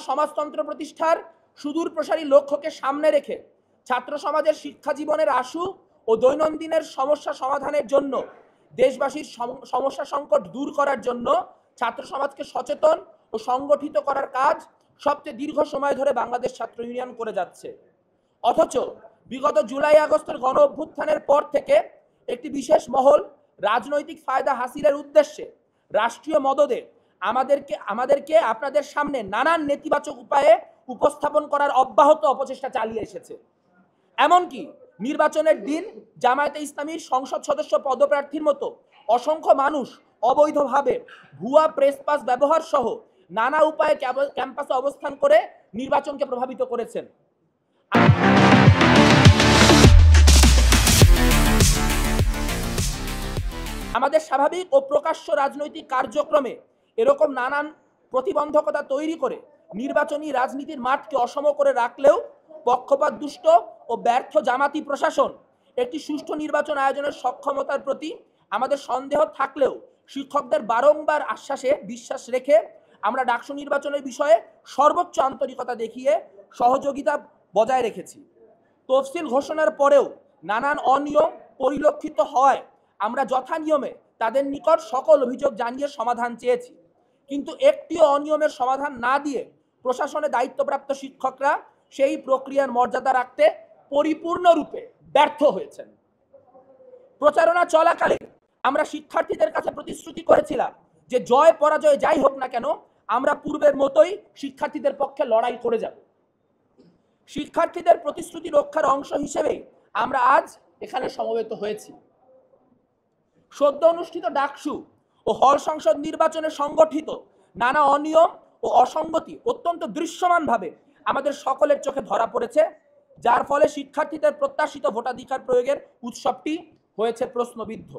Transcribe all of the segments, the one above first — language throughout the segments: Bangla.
সমাজতন্ত্র প্রতিষ্ঠার সুদূর প্রসারী লক্ষ্যকে সামনে রেখে ছাত্র সমাজের শিক্ষা জীবনের আশু ও দৈনন্দিনের সমস্যা সমাধানের জন্য দেশবাসীর সমস্যা সংকট দূর করার জন্য ছাত্র সমাজকে সচেতন ও সংগঠিত করার কাজ সবচেয়ে দীর্ঘ সময় ধরে বাংলাদেশ ছাত্র ইউনিয়ন করে যাচ্ছে। অথচ বিগত জুলাই আগস্টের গণ অভ্যুত্থানের পর থেকে একটি বিশেষ মহল রাজনৈতিক ফায়দা হাসিলের উদ্দেশ্যে রাষ্ট্রীয় মদদে আমাদেরকে আপনাদের সামনে নানান নেতিবাচক উপায়ে উপস্থাপন করার অব্যাহত অপচেষ্টা চালিয়ে এসেছে। এমনকি নির্বাচনের দিন জামায়াতে ইসলামীর সংসদ সদস্য পদপ্রার্থীর মতো অসংখ্য মানুষ অবৈধভাবে ভুয়া প্রেস পাস ব্যবহার সহ নানা উপায়ে ক্যাম্পাসে অবস্থান করে নির্বাচনকে প্রভাবিত করেছেন। আমাদের স্বাভাবিক ও প্রকাশ্য রাজনৈতিক কার্যক্রমে এরকম নানান প্রতিবন্ধকতা তৈরি করে নির্বাচনী রাজনীতির মাঠকে অসম করে রাখলেও পক্ষপাত দুষ্ট ও ব্যর্থ জামাতি প্রশাসন একটি সুষ্ঠু নির্বাচন আয়োজনের সক্ষমতার প্রতি আমাদের সন্দেহ থাকলেও শিক্ষকদের বারংবার আশ্বাসে বিশ্বাস রেখে আমরা ডাকসু নির্বাচনের বিষয়ে সর্বোচ্চ আন্তরিকতা দেখিয়ে সহযোগিতা বজায় রেখেছি। তফসিল ঘোষণার পরেও নানান অনিয়ম পরিলক্ষিত হওয়ায় আমরা যথা নিয়মে তাদের নিকট সকল অভিযোগ জানিয়ে সমাধান চেয়েছি, কিন্তু একটিও অনিয়মের সমাধান না দিয়ে প্রশাসনে দায়িত্বপ্রাপ্ত শিক্ষকরা সেই প্রক্রিয়ার মর্যাদা রাখতে পরিপূর্ণরূপে ব্যর্থ হয়েছেন। প্রচারণা চলাকালে আমরা শিক্ষার্থীদের কাছে প্রতিশ্রুতি করেছিলাম যে জয় পরাজয় যাই হোক না কেন আমরা পূর্বের মতোই শিক্ষার্থীদের পক্ষে লড়াই করে যাব। শিক্ষার্থীদের প্রতিশ্রুতি রক্ষার অংশ হিসেবে আমরা আজ এখানে সমবেত হয়েছি। সদ্য অনুষ্ঠিত ডাকসু ও হল সংসদ নির্বাচনে সংগঠিত নানা অনিয়ম ও অসঙ্গতি অত্যন্ত দৃশ্যমানভাবে আমাদের সকলের চোখে ধরা পড়েছে, যার ফলে শিক্ষার্থীদের প্রত্যাশিত ভোটাধিকার প্রয়োগের উৎসবটি হয়েছে প্রশ্নবিদ্ধ।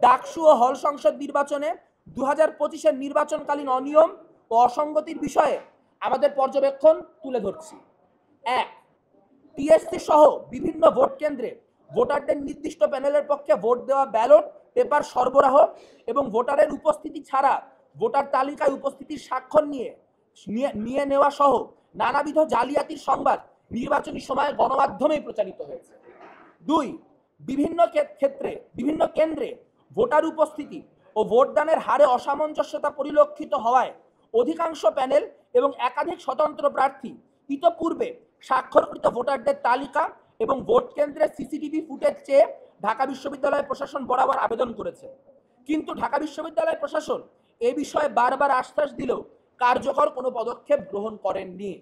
ডাকসু ও হল সংসদ নির্বাচনে 2025-এর নির্বাচনকালীন অনিয়ম ও অসঙ্গতির বিষয়ে আমাদের পর্যবেক্ষণ তুলে ধরছি। 1. টিএসসি সহ বিভিন্ন ভোট কেন্দ্রে ভোটারদের নির্দিষ্ট প্যানেলের পক্ষে ভোট দেওয়া ব্যালট পেপার সরবরাহ এবং ভোটারের উপস্থিতি ছাড়া ভোটার তালিকায় উপস্থিতির স্বাক্ষর নিয়ে নেওয়া সহ নানাবিধ জালিয়াতির সংবাদ নির্বাচনী সময়ে গণমাধ্যমেই প্রচারিত হয়েছে। 2. বিভিন্ন কেন্দ্রে ভোটার উপস্থিতি ও ভোটদানের হারে অসামঞ্জস্যতা পরিলক্ষিত হওয়ায় অধিকাংশ প্যানেল এবং একাধিক স্বতন্ত্র প্রার্থী ইতপূর্বে স্বাক্ষরকৃত ভোটারদের তালিকা এবং ভোট কেন্দ্রের সিসিটিভি ফুটেজ চেয়ে ঢাকা বিশ্ববিদ্যালয় প্রশাসন বরাবর আবেদন করেছে, কিন্তু ঢাকা বিশ্ববিদ্যালয় প্রশাসন এ বিষয়ে বারবার আশ্বাস দিলেও কার্যকর কোনো পদক্ষেপ গ্রহণ করেননি।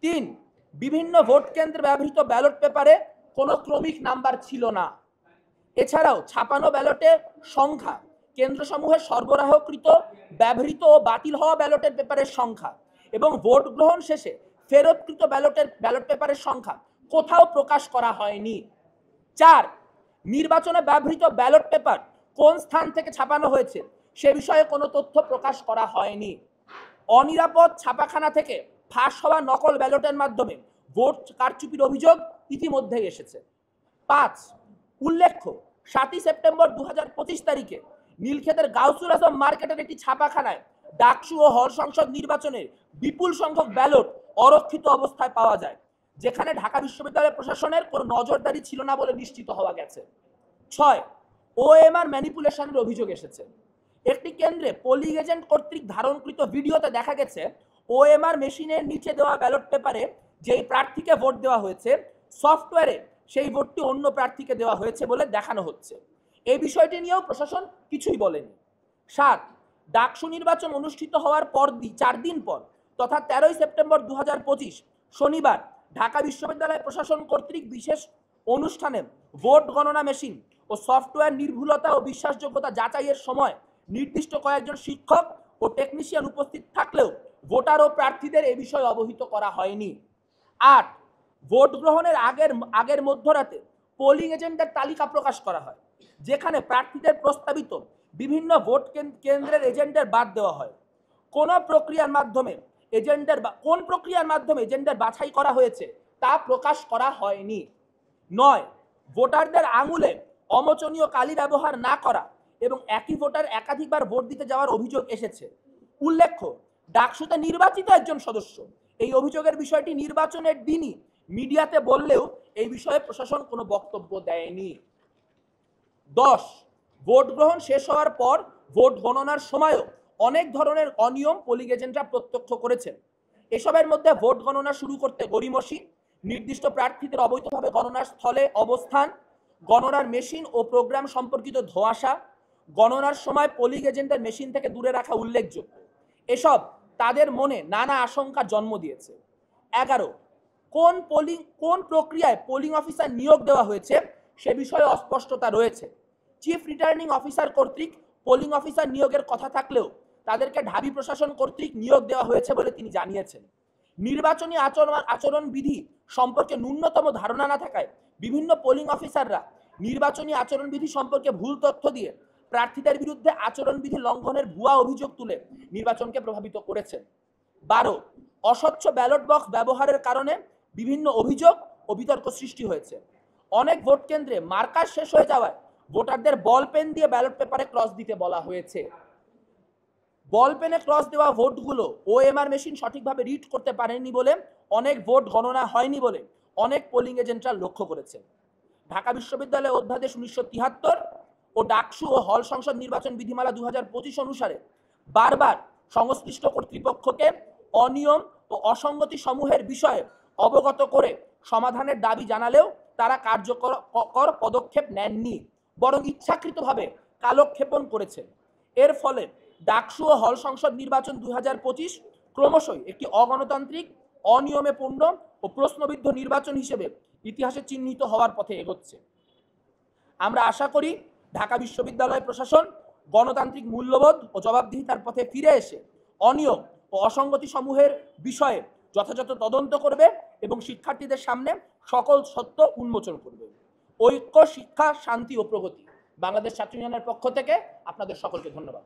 3. বিভিন্ন ভোট কেন্দ্রে ব্যবহৃত ব্যালট পেপারে কোনো ক্রমিক নাম্বার ছিল না। এছাড়াও ছাপানো ব্যালটের সংখ্যা, কেন্দ্রসমূহে সরবরাহকৃত ব্যবহৃত ও বাতিল হওয়া ব্যালটের পেপারের সংখ্যা এবং ভোট গ্রহণ শেষে ফেরতকৃত ব্যালট পেপারের সংখ্যা কোথাও প্রকাশ করা হয়নি। 4. নির্বাচনে ব্যবহৃত ব্যালট পেপার কোন স্থান থেকে ছাপানো হয়েছে সে বিষয়ে কোনো তথ্য প্রকাশ করা হয়নি। অনিরাপদ ছাপাখানা থেকে ফাঁস হওয়া নকল ব্যালটের মাধ্যমে ভোট কারচুপির অভিযোগ ইতিমধ্যেই এসেছে। 5. উল্লেখ্য 7 সেপ্টেম্বর 2025 তারিখে নীলক্ষেতের গাউসুল আজম মার্কেটের একটি ছাপাখানায় ডাকসু ও হল সংসদ নির্বাচনের বিপুল সংখ্যক ব্যালট অরক্ষিত অবস্থায় পাওয়া যায়, যেখানে ঢাকা বিশ্ববিদ্যালয় প্রশাসনের কোনো নজরদারি ছিল না বলে নিশ্চিত হওয়া গেছে। 6. ওএমআর ম্যানিপুলেশনের অভিযোগ এসেছে। একটি কেন্দ্রে পোলিং এজেন্ট কর্তৃক ধারণকৃত ভিডিওতে দেখা গেছে ওএমআর মেশিনের নিচে দেওয়া ব্যালট পেপারে যেই প্রার্থীকে ভোট দেওয়া হয়েছে সফটওয়্যারে সেই ভোটটি অন্য প্রার্থীকে দেওয়া হয়েছে বলে দেখানো হচ্ছে। এই বিষয়টি নিয়েও প্রশাসন কিছুই বলেনি। 7. ডাকসু নির্বাচন অনুষ্ঠিত হওয়ার 4 দিন পর তথা 13 সেপ্টেম্বর 2025 শনিবার ঢাকা বিশ্ববিদ্যালয় প্রশাসন কর্তৃক বিশেষ অনুষ্ঠানে ভোট গণনা মেশিন ও সফটওয়্যার নির্ভুলতা ও বিশ্বাসযোগ্যতা যাচাইয়ের সময় নির্দিষ্ট কয়েকজন শিক্ষক ও টেকনিশিয়ান উপস্থিত থাকলেও ভোটার ও প্রার্থীদের এ বিষয়ে অবহিত করা হয়নি। 8. ভোট গ্রহণের আগের মধ্যরাতে পোলিং এজেন্টের তালিকা প্রকাশ করা হয়, যেখানে প্রার্থীদের প্রস্তাবিত বিভিন্ন ভোট কেন্দ্রের এজেন্টের বাদ দেওয়া হয়। কোন প্রক্রিয়ার মাধ্যমে এজেন্টের বাছাই করা হয়েছে তা প্রকাশ করা হয়নি। 9. ভোটারদের আঙুলে অমোচনীয় কালি ব্যবহার না করা এবং একই ভোটার একাধিকবার ভোট দিতে যাওয়ার অভিযোগ এসেছে। উল্লেখ্য ডাকসুতে নির্বাচিত একজন সদস্য এই অভিযোগের বিষয়টি নির্বাচনের দিনই মিডিয়াতে বললেও এই বিষয়ে প্রশাসন কোনো বক্তব্য দেয়নি। 10, ভোট গ্রহণ শেষ হওয়ার পর ভোট গণনার সময়ও অনেক ধরনের অনিয়ম পোলিং এজেন্টরা প্রত্যক্ষ করেছেন। এসবের মধ্যে ভোট গণনা শুরু করতে গড়িমসি, নির্দিষ্ট প্রার্থীদের অবৈধভাবে গণনার স্থলে অবস্থান, গণনার মেশিন ও প্রোগ্রাম সম্পর্কিত ধোঁয়াশা, গণনার সময় পোলিং এজেন্টের মেশিন থেকে দূরে রাখা উল্লেখযোগ্য। এসব তাদের মনে নানা আশঙ্কা জন্ম দিয়েছে। 11, কোন প্রক্রিয়ায় পোলিং অফিসার নিয়োগ দেওয়া হয়েছে সে বিষয়ে অস্পষ্টতা রয়েছে। চিফ রিটার্নিং অফিসার কর্তৃক পোলিং অফিসার নিয়োগের কথা থাকলেও তাদেরকে ঢাবি প্রশাসন কর্তৃক নিয়োগ দেওয়া হয়েছে বলে তিনি জানিয়েছেন। নির্বাচনী আচরণবিধি সম্পর্কে ন্যূনতম ধারণা না থাকায় বিভিন্ন পোলিং অফিসাররা নির্বাচনী আচরণবিধি সম্পর্কে ভুল তথ্য দিয়ে প্রার্থীদের বিরুদ্ধে আচরণবিধি লঙ্ঘনের ভুয়া অভিযোগ তুলে নির্বাচনকে প্রভাবিত করেছেন। 12, অস্বচ্ছ ব্যালট বক্স ব্যবহারের কারণে বিভিন্ন অভিযোগ ও বিতর্ক সৃষ্টি হয়েছে। অনেক ভোট কেন্দ্রে মার্কার শেষ হয়ে যাওয়ায় ভোটারদের বল পেন দিয়ে ব্যালট পেপারে ক্রস দিতে বলা হয়েছে। বল পেনে ক্রস দেওয়া ভোটগুলো ওএমআর মেশিন সঠিকভাবে রিড করতে পারেনি বলে অনেক ভোট গণনা হয়নি বলে অনেক পোলিং এজেন্টরা লক্ষ্য করেছেন। ঢাকা বিশ্ববিদ্যালয় অধ্যাদেশ 1973 ও ডাকসু ও হল সংসদ নির্বাচন বিধিমালা 2025 অনুসারে বারবার সংশ্লিষ্ট কর্তৃপক্ষকে অনিয়ম ও অসঙ্গতি সমূহের বিষয়ে অবগত করে সমাধানের দাবি জানালেও তারা কার্যকর পদক্ষেপ নেননি, বরং ইচ্ছাকৃতভাবে কালক্ষেপণ করেছেন। এর ফলে ডাকসু ও হল সংসদ নির্বাচন 2025 ক্রমশই একটি অগণতান্ত্রিক, অনিয়মে পূর্ণ ও প্রশ্নবিদ্ধ নির্বাচন হিসেবে ইতিহাসে চিহ্নিত হওয়ার পথে এগোচ্ছে। আমরা আশা করি ঢাকা বিশ্ববিদ্যালয় প্রশাসন গণতান্ত্রিক মূল্যবোধ ও জবাবদিহিতার পথে ফিরে এসে অনিয়ম ও অসঙ্গতি সমূহের বিষয়ে যথাযথ তদন্ত করবে এবং শিক্ষার্থীদের সামনে সকল সত্য উন্মোচন করবে। ঐক্য, শিক্ষা, শান্তি ও প্রগতি। বাংলাদেশ ছাত্র ইউনিয়নের পক্ষ থেকে আপনাদের সকলকে ধন্যবাদ।